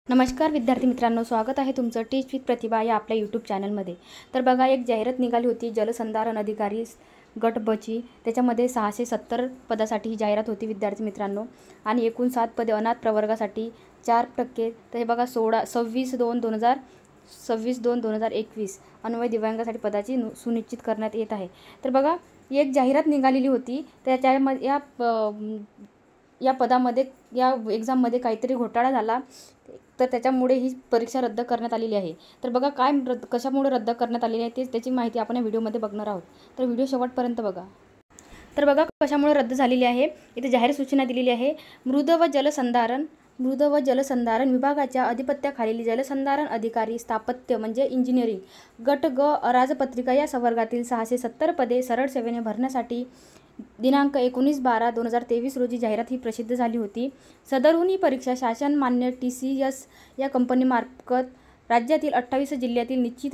नमस्कार विद्यार्थी मित्रांनो, स्वागत आहे तुमचं टीच विथ प्रतिभा या आपल्या यूट्यूब चॅनलमध्ये। तर बघा, एक जाहिरात निघाली होती जलसंधारण अधिकारी गट बची। त्याच्यामध्ये 670 पदासाठी ही जाहिरात होती विद्यार्थी मित्रांनो, आणि एकूण 7 पदे अनाथ प्रवर्गासाठी 4%। तर हे बघा 26/2/2021 अन्वय दिव्यांगासाठी पदाची सुनिश्चित करण्यात येत आहे। तर बघा, एक जाहिरात निघालेली होती, त्याच्यामध्ये या पदामध्ये या एक्झाममध्ये काहीतरी घोटाळा झाला, तर त्याच्यामुळे ही परीक्षा रद्द करण्यात आलेली आहे। तर बघा, कशामुळे रद्द करण्यात आलेली आहे त्याची माहिती आपण या व्हिडिओमध्ये बघणार आहोत। तर व्हिडिओ शेवटपर्यंत बघा। तर बघा, कशामुळे रद्द झालेली आहे। इथे जाहीर सूचना दिलेली आहे। मृद व जलसंधारण विभागाच्या अधिपत्याखालील जलसंधारण अधिकारी स्थापत्य म्हणजे इंजिनिअरिंग गट ग अराजपत्रिका या संवर्गातील 670 पदे सरळ सेवेने भरण्यासाठी दिनांक 19/12/2023 रोजी जाहिरात ही प्रसिद्ध झाली होती। सदरहून ही परीक्षा शासन मान्य TCS या कंपनीमार्फत राज्यातील 28 जिल्ह्यातील निश्चित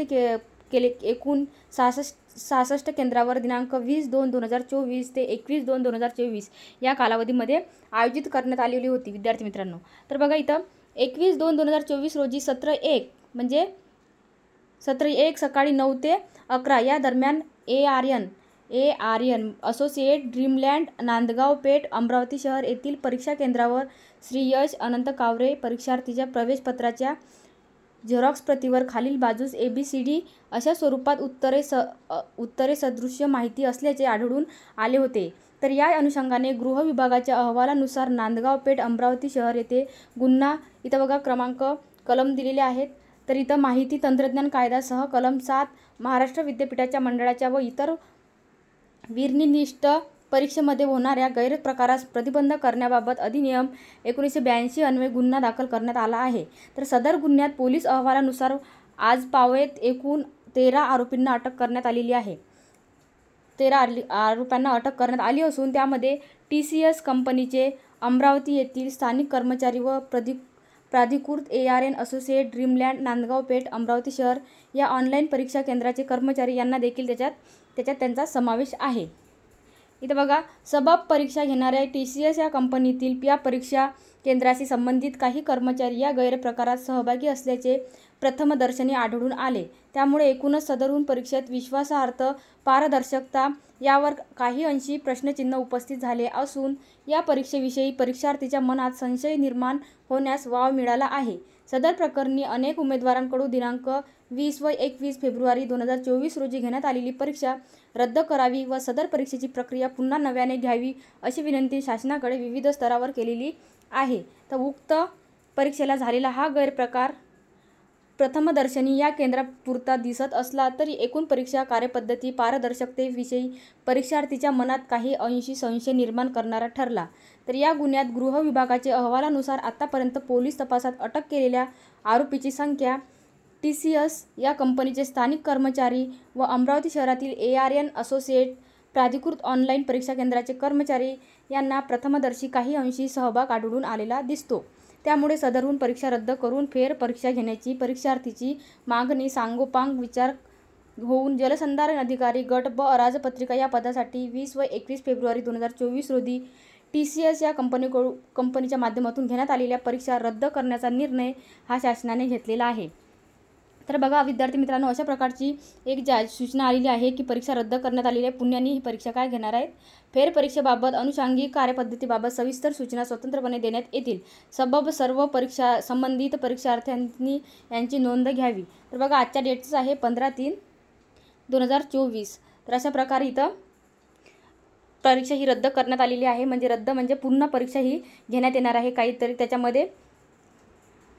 केले एकूण 66 केंद्रावर दिनांक 20/2/2024 ते 21/2/2024 या कालावधीमध्ये आयोजित करण्यात आलेली होती विद्यार्थी मित्रांनो। तर बघा, इथं 21/2/2024 रोजी सत्र 1 सकाळी 9 ते 11 या दरम्यान ARN associate Dreamland Nandgaon Peth Amravati शहर येथील परीक्षा केंद्रावर श्री यश अनंत कावरे परीक्षार्थीच्या प्रवेशपत्राच्या झेरॉक्स प्रतीवर खालील बाजूस ABCD अशा स्वरूपात उत्तरे सदृश्य माहिती असल्याचे आढळून आले होते। तर या अनुषंगाने गृह विभागाच्या अहवालानुसार नांदगाव पेठ अमरावती शहर येथे गुन्हा, इथं बघा कलम दिलेले आहेत। तर इथं माहिती तंत्रज्ञान कायद्यासह कलम 7 महाराष्ट्र विद्यापीठाच्या मंडळाच्या व इतर वीरनिष्ठ परीक्षेमध्ये होणाऱ्या गैरप्रकारास प्रतिबंध करण्याबाबत अधिनियम 1982 अन्वये गुन्हा दाखल करण्यात आला आहे। तर सदर गुन्ह्यात पोलीस अहवालानुसार आजपावेत एकूण 13 आरोपींना अटक करण्यात आलेली आहे। 13 आरोपांना अटक करण्यात आली असून त्यामध्ये TCS कंपनीचे अमरावती येथील स्थानिक कर्मचारी व प्राधिकृत ARN associate Dreamland Nandgaon Peth Amravati शहर या ऑनलाईन परीक्षा केंद्राचे कर्मचारी यांना देखील त्याच्यात त्यांचा समावेश आहे। इथं बघा, सबब परीक्षा घेणाऱ्या TCS या कंपनीतील या परीक्षा केंद्राशी संबंधित काही कर्मचारी या गैरप्रकारात सहभागी असल्याचे प्रथमदर्शनी आढळून आले। त्यामुळे एकूणच सदरहून परीक्षेत विश्वासार्हता, पारदर्शकता यावर काही अंशी प्रश्नचिन्ह उपस्थित झाले असून या परीक्षेविषयी परीक्षार्थीच्या मनात संशय निर्माण होण्यास वाव मिळाला आहे। सदर प्रकरणी अनेक उमेदवारांकडून दिनांक 20 व 21 फेब्रुवारी 2024 रोजी घेण्यात आलेली परीक्षा रद्द करावी व सदर परीक्षेची प्रक्रिया पुन्हा नव्याने घ्यावी अशी विनंती शासनाकडे विविध स्तरावर केलेली आहे। तर उक्त परीक्षेला झालेला हा गैरप्रकार प्रथमदर्शनी या केंद्रापुरता दिसत असला तरी एकूण परीक्षा कार्यपद्धती पारदर्शकतेविषयी परीक्षार्थीच्या मनात काही अंशी संशय निर्माण करणारा ठरला। तर या गुन्ह्यात गृह विभागाच्या अहवालानुसार आतापर्यंत पोलीस तपासात अटक केलेल्या आरोपीची संख्या TCS या कंपनीचे स्थानिक कर्मचारी व अमरावती शहरातील ARN असोसिएट प्राधिकृत ऑनलाईन परीक्षा केंद्राचे कर्मचारी यांना प्रथमदर्शी काही अंशी सहभाग आढळून आलेला दिसतो। त्यामुळे सदरहून परीक्षा रद्द करून फेर परीक्षा घेण्याची परीक्षार्थीची मागणी सांगोपांग विचार होऊन जलसंधारण अधिकारी गट ब अराजपत्रिका या पदासाठी 20 व 21 फेब्रुवारी 2024 रोजी TCS या कंपनीच्या माध्यमातून घेण्यात आलेल्या परीक्षा रद्द करण्याचा निर्णय हा शासनाने घेतलेला आहे। तर बघा विद्यार्थी मित्रांनो, अशा प्रकारची एक सूचना आलेली आहे की परीक्षा रद्द करण्यात आलेली आहे। पुण्याने ही परीक्षा काय घेणार आहेत, फेरपरीक्षेबाबत अनुषंगिक कार्यपद्धतीबाबत सविस्तर सूचना स्वतंत्रपणे देण्यात येतील। सबब सर्व परीक्षा संबंधित परीक्षार्थ्यांनी यांची नोंद घ्यावी। तर बघा, आजच्या डेटच आहे 15/3/2024। तर अशा प्रकारे इथं परीक्षा ही रद्द करण्यात आलेली आहे। म्हणजे पूर्ण परीक्षा ही घेण्यात येणार आहे काहीतरी त्याच्यामध्ये।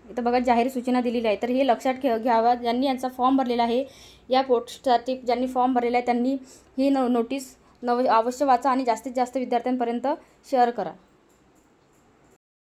इथं बघा जाहीर सूचना दिलेली आहे। तर हे लक्षात घ्यावा, ज्यांनी यांचा फॉर्म भरलेला आहे, या पोस्टसाठी ज्यांनी फॉर्म भरलेला आहे त्यांनी ही नोटीस अवश्य वाचा आणि जास्तीत जास्त विद्यार्थ्यांपर्यंत शेअर करा।